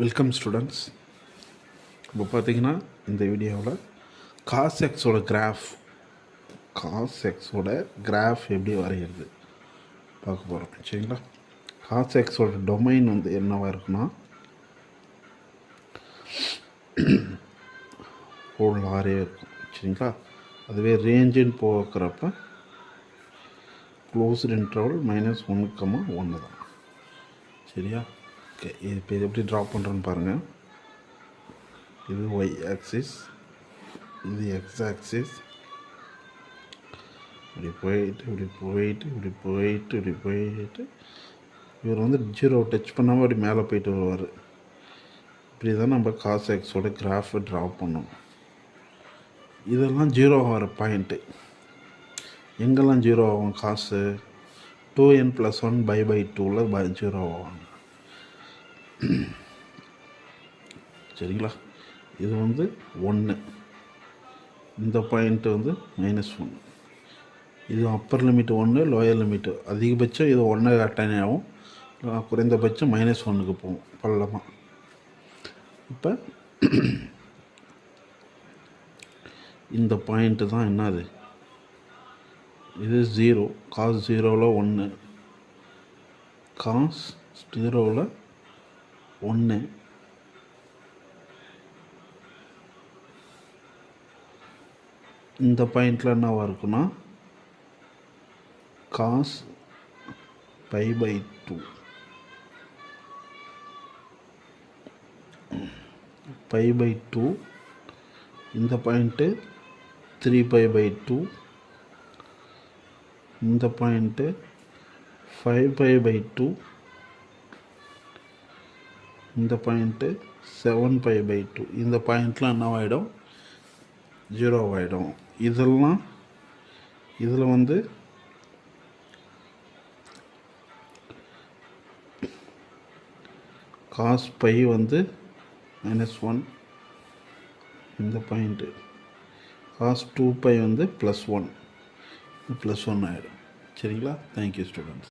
Welcome students. இப்போ பார்த்தீங்கன்னா இந்த வீடியோவில் காஸ் எக்ஸோட கிராஃப் எப்படி வரைகிறது பார்க்க போகிறோம். சரிங்களா? காஸ் எக்ஸோட டொமைன் வந்து என்னவாக இருக்குன்னா ஹோல் ஆரே இருக்கும். சரிங்களா? அதுவே ரேஞ்சுன்னு போகிறப்ப க்ளோஸ்டு இன்டர்வல் -1,1 தான். சரியா? ஓகே, இப்போ இது எப்படி ட்ரா பண்ணுறோன்னு பாருங்கள். இது ஒய் ஆக்சிஸ், இது எக்ஸ் ஆக்சிஸ். இப்படி போயிட்டு இவர் வந்து 0 டச் பண்ணாமல் அப்படி மேலே போயிட்டு வருவார். இப்படி தான் நம்ம காஸ் எக்ஸோட கிராஃபை ட்ரா பண்ணோம். இதெல்லாம் 0 ஆகிற பாயிண்ட்டு. எங்கெல்லாம் 0 ஆகும்? காசு 2n+1 /2ல் 0 ஆகும். சரிங்களா? இது வந்து 1, இந்த பாயிண்ட்டு வந்து -1. இது அப்பர் லிமிட் 1, லோயர் லிமிட் அதிகபட்சம் இது 1 அட்டைன் ஆகும், குறைந்தபட்சம் -1க்கு போகும் பள்ளமாக. இப்போ இந்த பாயிண்ட்டு தான் என்னது? இது 0, காஸ் 0ல் 1, காஸ் 0ல் 1. இந்த பாயிண்டில் என்னவா இருக்குன்னா காஸ் π/2. π/2. இந்த பாயிண்ட்டு 3π/2. இந்த பாயிண்ட்டு 5π/2. இந்த பாயிண்ட்டு 7π/2. இந்த பாயிண்ட்லாம் என்னவாயிடும்? 0 ஆகிடும். இதில் வந்து காஸ் π வந்து -1. இந்த பாயிண்ட்டு காஸ் 2π வந்து +1 ஆகிடும். சரிங்களா? Thank you students.